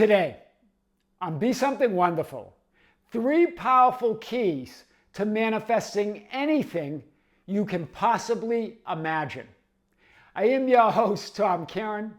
Today, on Be Something Wonderful, 3 powerful keys to manifesting anything you can possibly imagine. I am your host, Tom Kearin,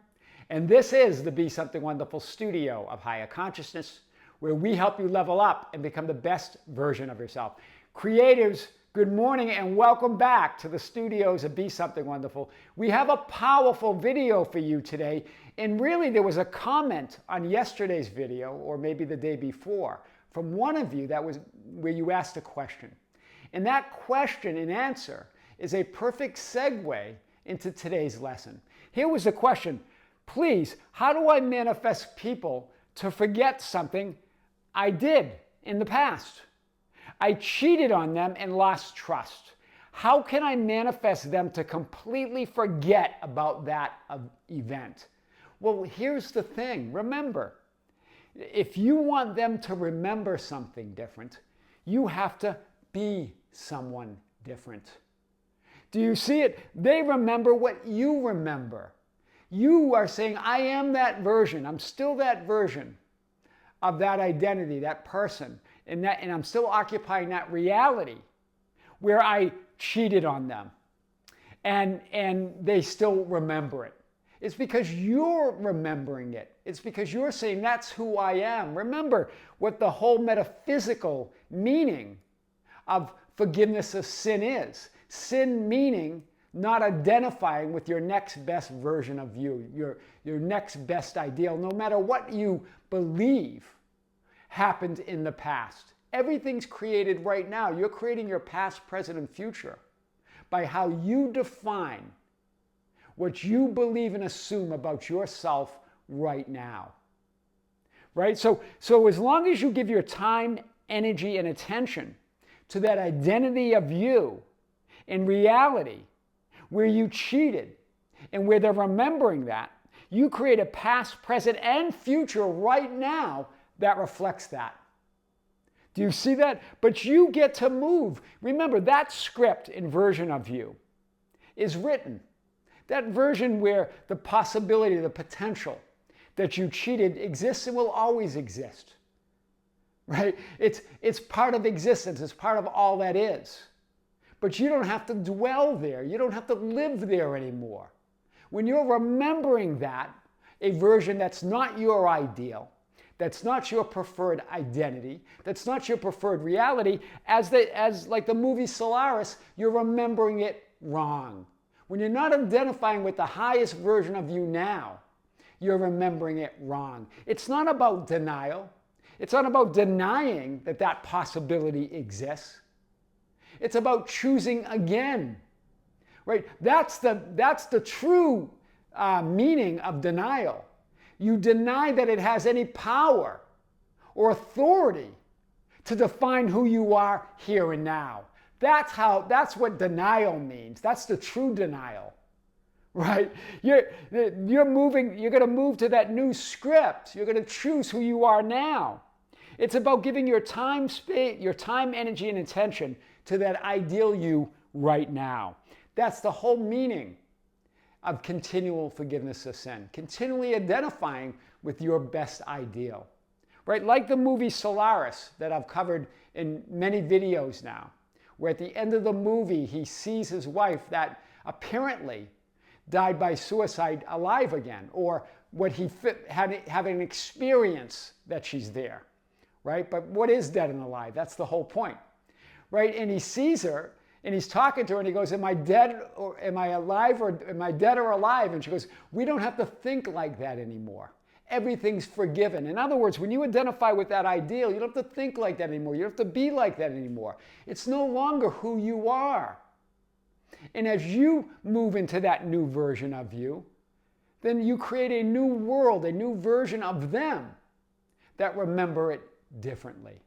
and this is the Be Something Wonderful studio of higher consciousness, where we help you level up and become the best version of yourself. Creatives, good morning and welcome back to the studios of Be Something Wonderful. We have a powerful video for you today, and really there was a comment on yesterday's video, or maybe the day before, from one of you that was where you asked a question. And that question and answer is a perfect segue into today's lesson. Here was the question: please, how do I manifest people to forget something I did in the past? I cheated on them and lost trust. How can I manifest them to completely forget about that event? Well, here's the thing. Remember, if you want them to remember something different, you have to be someone different. Do you see it? They remember what you remember. You are saying, I am that version. I'm still that version of that identity, that person. And I'm still occupying that reality where I cheated on them. And they still remember it. It's because you're remembering it. It's because you're saying, that's who I am. Remember what the whole metaphysical meaning of forgiveness of sin is. Sin meaning not identifying with your next best version of you, your next best ideal, no matter what you believe happened in the past. Everything's created right now. You're creating your past, present, and future by how you define what you believe and assume about yourself right now. Right? So as long as you give your time, energy, and attention to that identity of you in reality, where you cheated and where they're remembering that, you create a past, present, and future right now that reflects that. Do you see that? But you get to move. Remember, that script and version of you is written. That version where the possibility, the potential that you cheated exists and will always exist. Right? It's part of existence. It's part of all that is. But you don't have to dwell there. You don't have to live there anymore. When you're remembering that, a version that's not your ideal, that's not your preferred identity, that's not your preferred reality, as like the movie Solaris, you're remembering it wrong. When you're not identifying with the highest version of you now, you're remembering it wrong. It's not about denial. It's not about denying that that possibility exists. It's about choosing again. Right? That's the true meaning of denial. You deny that it has any power or authority to define who you are here and now. That's what denial means. That's the true denial. Right? You're going to move to that new script. You're going to choose who you are now. It's about giving your time, energy, and attention to that ideal you right now. That's the whole meaning of continual forgiveness of sin. Continually identifying with your best ideal. Right? Like the movie Solaris that I've covered in many videos now, where at the end of the movie he sees his wife that apparently died by suicide alive again, or what he had an experience that she's there. Right? But what is dead and alive? That's the whole point. Right? And he sees her, and he's talking to her, and he goes, am I dead, or am I alive, or am I dead or alive? And she goes, we don't have to think like that anymore. Everything's forgiven. In other words, when you identify with that ideal, you don't have to think like that anymore. You don't have to be like that anymore. It's no longer who you are. And as you move into that new version of you, then you create a new world, a new version of them that remember it differently.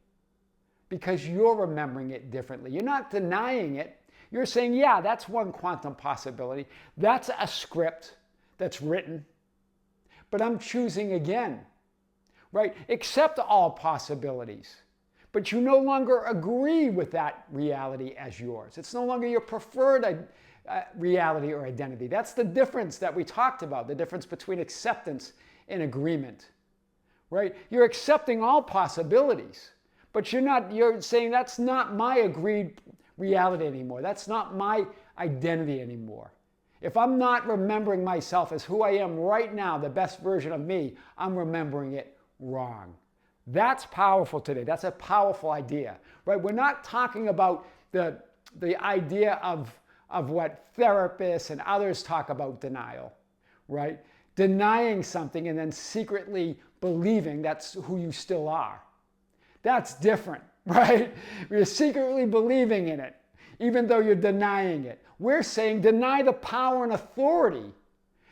Because you're remembering it differently. You're not denying it. You're saying, yeah, that's one quantum possibility. That's a script that's written. But I'm choosing again. Right? Accept all possibilities. But you no longer agree with that reality as yours. It's no longer your preferred reality or identity. That's the difference that we talked about, the difference between acceptance and agreement. right? You're accepting all possibilities, but you're saying that's not my agreed reality anymore. That's not my identity anymore. If I'm not remembering myself as who I am right now, the best version of me, I'm remembering it wrong. That's powerful today. That's a powerful idea, right? We're not talking about the idea of what therapists and others talk about denial, right? Denying something and then secretly believing that's who you still are. That's different, right? You're secretly believing in it, even though you're denying it. We're saying deny the power and authority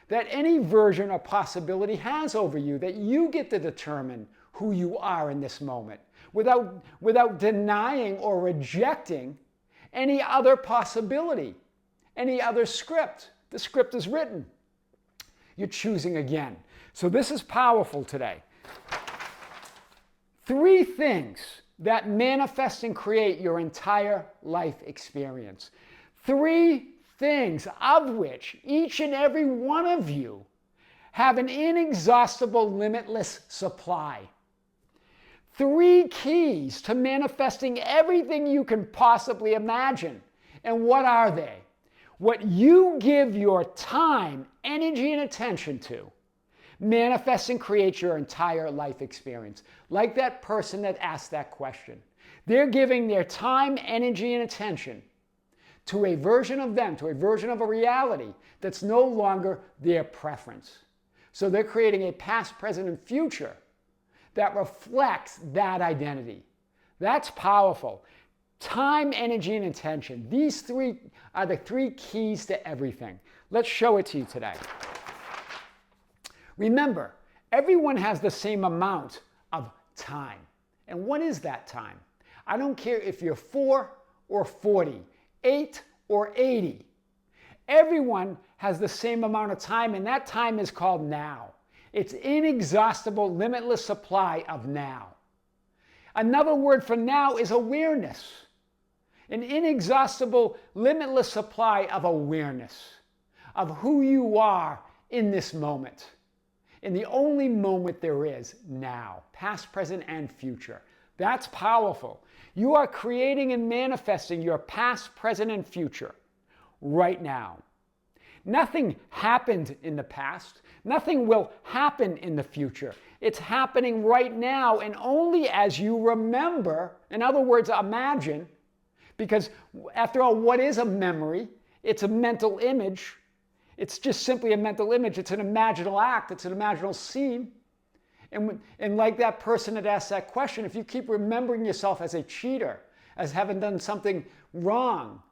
that any version or possibility has over you, that you get to determine who you are in this moment without denying or rejecting any other possibility, any other script. The script is written. You're choosing again. So this is powerful today. 3 things that manifest and create your entire life experience. 3 things of which each and every one of you have an inexhaustible, limitless supply. 3 keys to manifesting everything you can possibly imagine. And what are they? What you give your time, energy, and attention to manifests and creates your entire life experience. Like that person that asked that question. They're giving their time, energy, and attention to a version of them, to a version of a reality that's no longer their preference. So they're creating a past, present, and future that reflects that identity. That's powerful. Time, energy, and attention. These 3 are the 3 keys to everything. Let's show it to you today. Remember, everyone has the same amount of time. And what is that time? I don't care if you're 4 or 40, 8 or 80. Everyone has the same amount of time, and that time is called now. It's inexhaustible, limitless supply of now. Another word for now is awareness. An inexhaustible, limitless supply of awareness of who you are in this moment. In the only moment there is, now. Past, present, and future. That's powerful. You are creating and manifesting your past, present, and future right now. Nothing happened in the past. Nothing will happen in the future. It's happening right now, and only as you remember, in other words, imagine, because after all, what is a memory? It's a mental image. It's just simply a mental image. It's an imaginal act. It's an imaginal scene. And like that person that asked that question, if you keep remembering yourself as a cheater, as having done something wrong,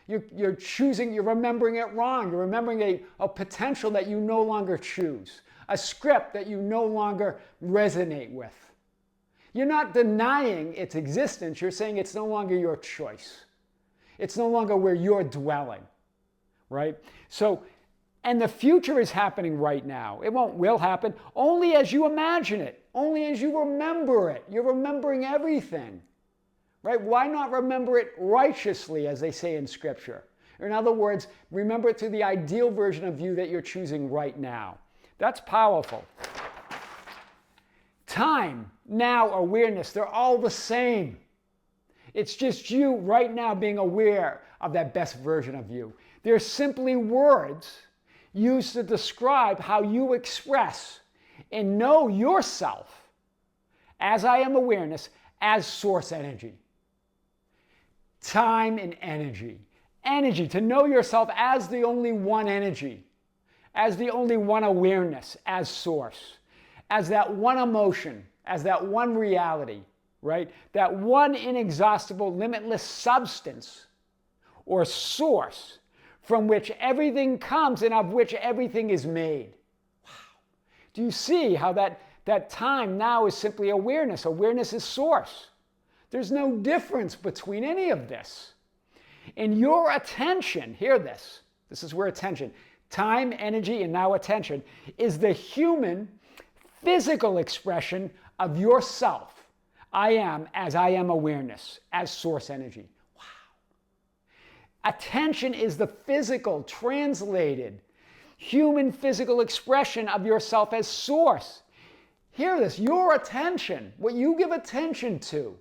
you're remembering it wrong. You're remembering a potential that you no longer choose, a script that you no longer resonate with. You're not denying its existence. You're saying it's no longer your choice. It's no longer where you're dwelling, right? So, and the future is happening right now. It will happen only as you imagine it, only as you remember it. You're remembering everything, right? Why not remember it righteously, as they say in Scripture? Or in other words, remember it to the ideal version of you that you're choosing right now. That's powerful. Time, now, awareness, they're all the same. It's just you right now being aware of that best version of you. They're simply words used to describe how you express and know yourself as I am awareness, as source energy. Time and energy. Energy, to know yourself as the only one energy, as the only one awareness, as source, as that one emotion, as that one reality, right? That one inexhaustible, limitless substance or source from which everything comes and of which everything is made. Wow. Do you see how that time now is simply awareness? Awareness is source. There's no difference between any of this. And your attention, hear this, this is where attention, time, energy, and now attention, is the human physical expression of yourself. I am as I am awareness, as source energy. Attention is the physical, translated, human physical expression of yourself as source. Hear this, your attention, what you give attention to,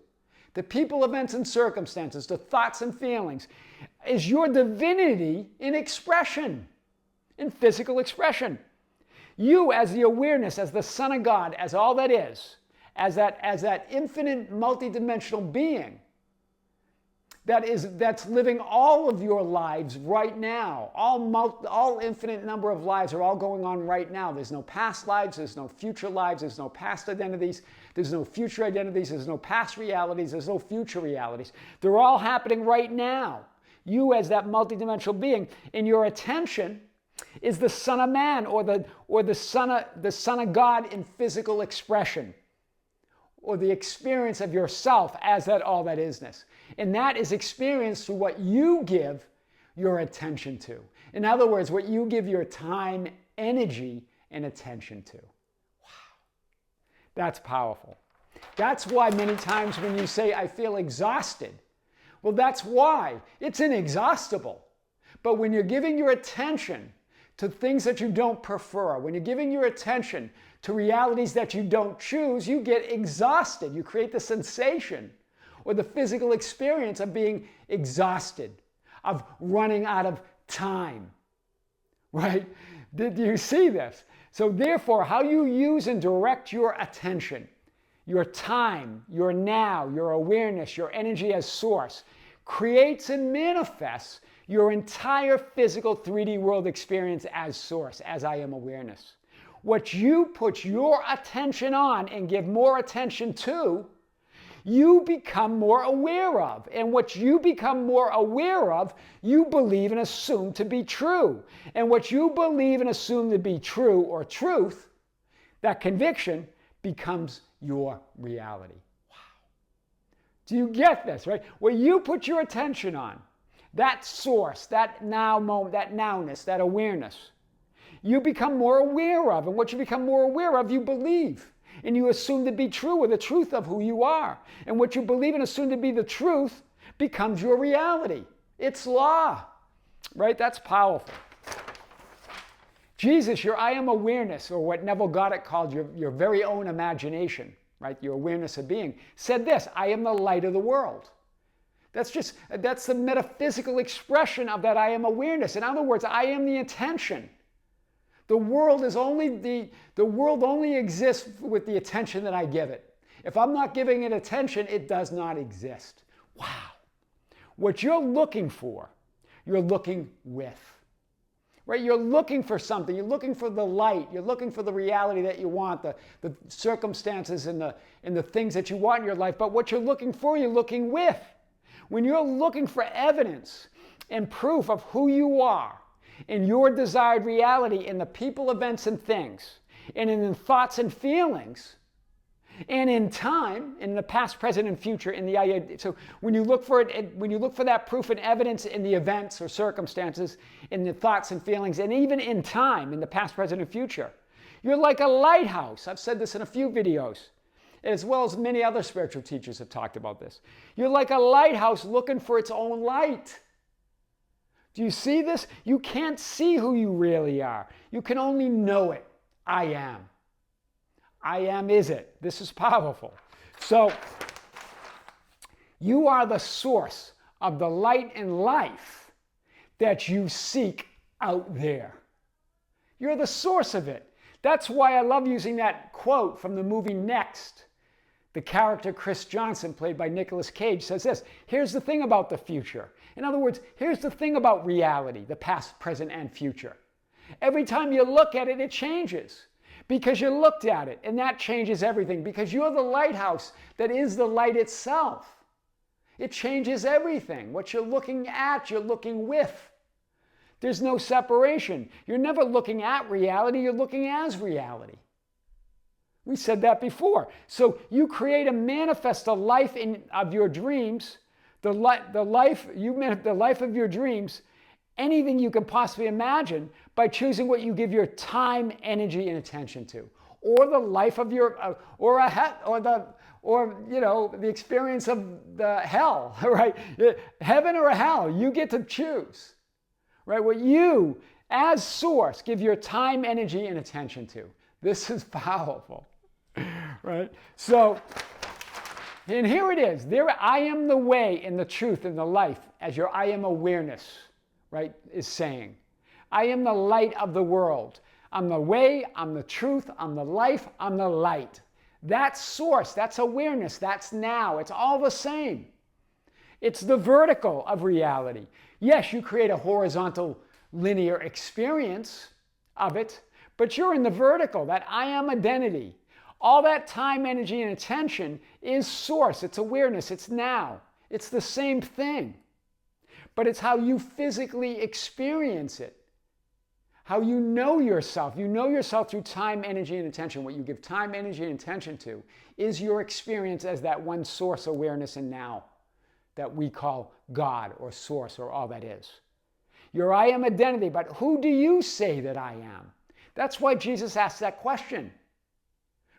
the people, events, and circumstances, the thoughts and feelings, is your divinity in expression, in physical expression. You as the awareness, as the Son of God, as all that is, as that infinite multidimensional being that's living all of your lives right now. All infinite number of lives are all going on right now. There's no past lives, there's no future lives, there's no past identities, there's no future identities, there's no past realities, there's no future realities. They're all happening right now. You as that multidimensional being, in your attention is the Son of Man or the Son of God in physical expression, or the experience of yourself as that all that isness. And that is experienced through what you give your attention to. In other words, what you give your time, energy, and attention to. Wow. That's powerful. That's why many times when you say, I feel exhausted, well, that's why. It's inexhaustible. But when you're giving your attention to things that you don't prefer, when you're giving your attention to realities that you don't choose, you get exhausted. You create the sensation or the physical experience of being exhausted, of running out of time, right? Did you see this? So therefore, how you use and direct your attention, your time, your now, your awareness, your energy as source, creates and manifests your entire physical 3D world experience as source, as I am awareness. What you put your attention on and give more attention to, you become more aware of. And what you become more aware of, you believe and assume to be true. And what you believe and assume to be true or truth, that conviction becomes your reality. Wow. Do you get this, right? What you put your attention on, that source, that now moment, that nowness, that awareness, you become more aware of. And what you become more aware of, you believe. And you assume to be true, or the truth of who you are. And what you believe and assume to be the truth becomes your reality. It's law, right? That's powerful. Jesus, your I am awareness, or what Neville Goddard called your very own imagination, right? Your awareness of being, said this: I am the light of the world. That's the metaphysical expression of that I am awareness. In other words, I am the attention. The world only exists with the attention that I give it. If I'm not giving it attention, it does not exist. Wow. What you're looking for, you're looking with. Right? You're looking for something. You're looking for the light. You're looking for the reality that you want, the circumstances and the things that you want in your life. But what you're looking for, you're looking with. When you're looking for evidence and proof of who you are, in your desired reality, in the people, events, and things, and in the thoughts and feelings, and in time, in the past, present, and future, in the so when you look for it, when you look for that proof and evidence in the events or circumstances, in the thoughts and feelings, and even in time, in the past, present, and future, you're like a lighthouse. I've said this in a few videos, as well as many other spiritual teachers have talked about this. You're like a lighthouse looking for its own light. Do you see this? You can't see who you really are. You can only know it. I am. I am is it. This is powerful. So, you are the source of the light and life that you seek out there. You're the source of it. That's why I love using that quote from the movie Next. The character Chris Johnson, played by Nicolas Cage, says this: here's the thing about the future. In other words, here's the thing about reality, the past, present, and future. Every time you look at it, it changes. Because you looked at it, and that changes everything. Because you're the lighthouse that is the light itself. It changes everything. What you're looking at, you're looking with. There's no separation. You're never looking at reality, you're looking as reality. We said that before. So you create and manifest the life of your dreams, the life of your dreams, anything you can possibly imagine, by choosing what you give your time, energy, and attention to, or the life of your, the experience of the hell, right? Heaven or hell, you get to choose, right? What you, as source, give your time, energy, and attention to. This is powerful. right? So, and here it is. There, I am the way and the truth and the life, as your I am awareness, right, is saying. I am the light of the world. I'm the way, I'm the truth, I'm the life, I'm the light. That's source, that's awareness, that's now. It's all the same. It's the vertical of reality. Yes, you create a horizontal linear experience of it, but you're in the vertical, that I am identity. All that time, energy, and attention is source. It's awareness. It's now. It's the same thing. But it's how you physically experience it. How you know yourself. You know yourself through time, energy, and attention. What you give time, energy, and attention to is your experience as that one source, awareness, and now that we call God or source or all that is. Your I am identity. But who do you say that I am? That's why Jesus asked that question.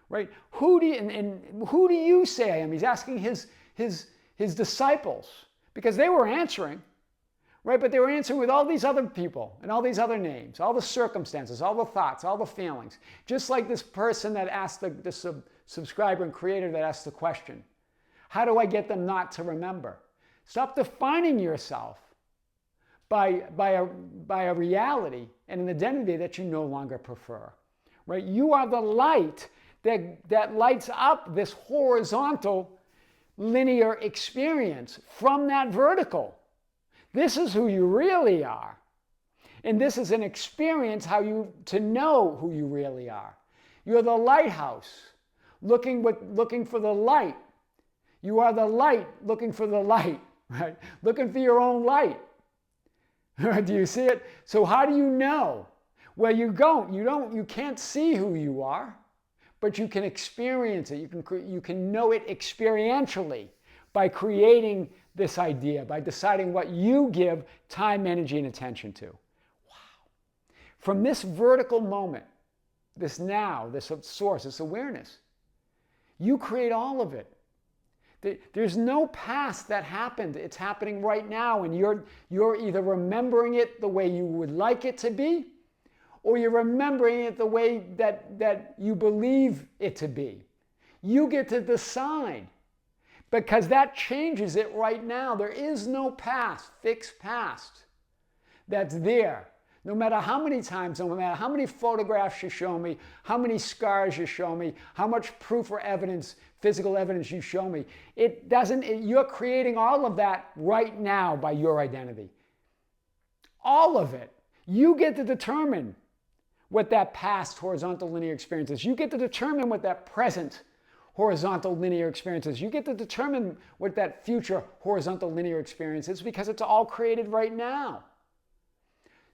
Right? Who do you say I am? He's asking his disciples because they were answering, right? But they were answering with all these other people and all these other names, all the circumstances, all the thoughts, all the feelings. Just like this person that asked the subscriber and creator that asked the question, how do I get them not to remember? Stop defining yourself by a reality and an identity that you no longer prefer, right? You are the light that lights up this horizontal linear experience from that vertical. This is who you really are. And this is an experience to know who you really are. You're the lighthouse looking for the light. You are the light looking for the light, right? Looking for your own light. Do you see it? So how do you know? Well, you can't see who you are. But you can experience it. You can know it experientially by creating this idea, by deciding what you give time, energy, and attention to. Wow. From this vertical moment, this now, this source, this awareness, you create all of it. There's no past that happened. It's happening right now, and you're either remembering it the way you would like it to be, or you're remembering it the way that you believe it to be. You get to decide, because that changes it right now. There is no past, fixed past that's there. No matter how many times, no matter how many photographs you show me, how many scars you show me, how much proof or evidence, physical evidence you show me, you're creating all of that right now by your identity. All of it. You get to determine what that past horizontal linear experience is. You get to determine what that present horizontal linear experience is. You get to determine what that future horizontal linear experience is, because it's all created right now.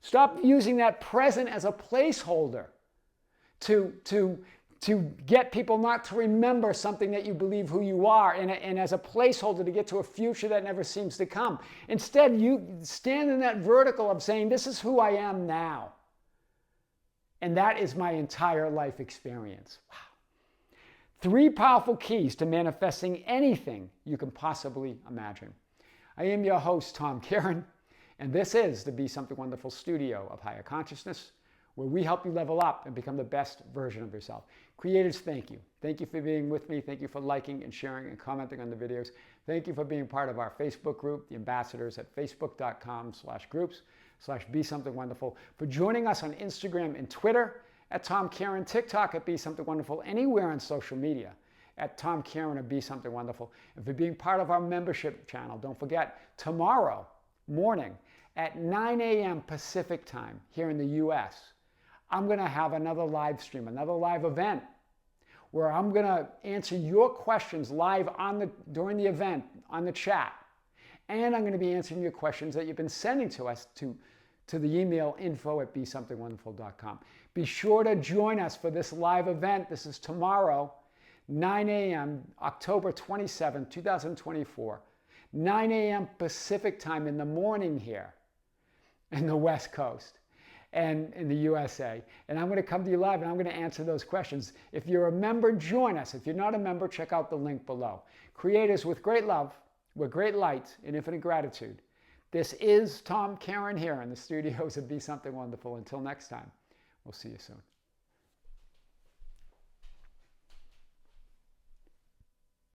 Stop using that present as a placeholder to get people not to remember something that you believe who you are, and as a placeholder to get to a future that never seems to come. Instead, you stand in that vertical of saying, this is who I am now. And that is my entire life experience. Wow. 3 powerful keys to manifesting anything you can possibly imagine. I am your host, Tom Kearin, and this is the Be Something Wonderful studio of higher consciousness, where we help you level up and become the best version of yourself. Creators, thank you. Thank you for being with me. Thank you for liking and sharing and commenting on the videos. Thank you for being part of our Facebook group, the ambassadors at facebook.com/groups/Be Something Wonderful, for joining us on Instagram and Twitter at Tom Kearin, TikTok at Be Something Wonderful, anywhere on social media at Tom Kearin or Be Something Wonderful, and for being part of our membership channel. Don't forget, tomorrow morning at 9 a.m. Pacific time here in the U.S., I'm going to have another live stream, another live event, where I'm going to answer your questions live during the event on the chat. And I'm going to be answering your questions that you've been sending to us to the email info@besomethingwonderful.com. Be sure to join us for this live event. This is tomorrow, 9 a.m., October 27, 2024. 9 a.m. Pacific time in the morning here in the West Coast and in the USA. And I'm going to come to you live, and I'm going to answer those questions. If you're a member, join us. If you're not a member, check out the link below. Creators, with great love, with great light and infinite gratitude, this is Tom Kearin here in the studios of Be Something Wonderful. Until next time, we'll see you soon.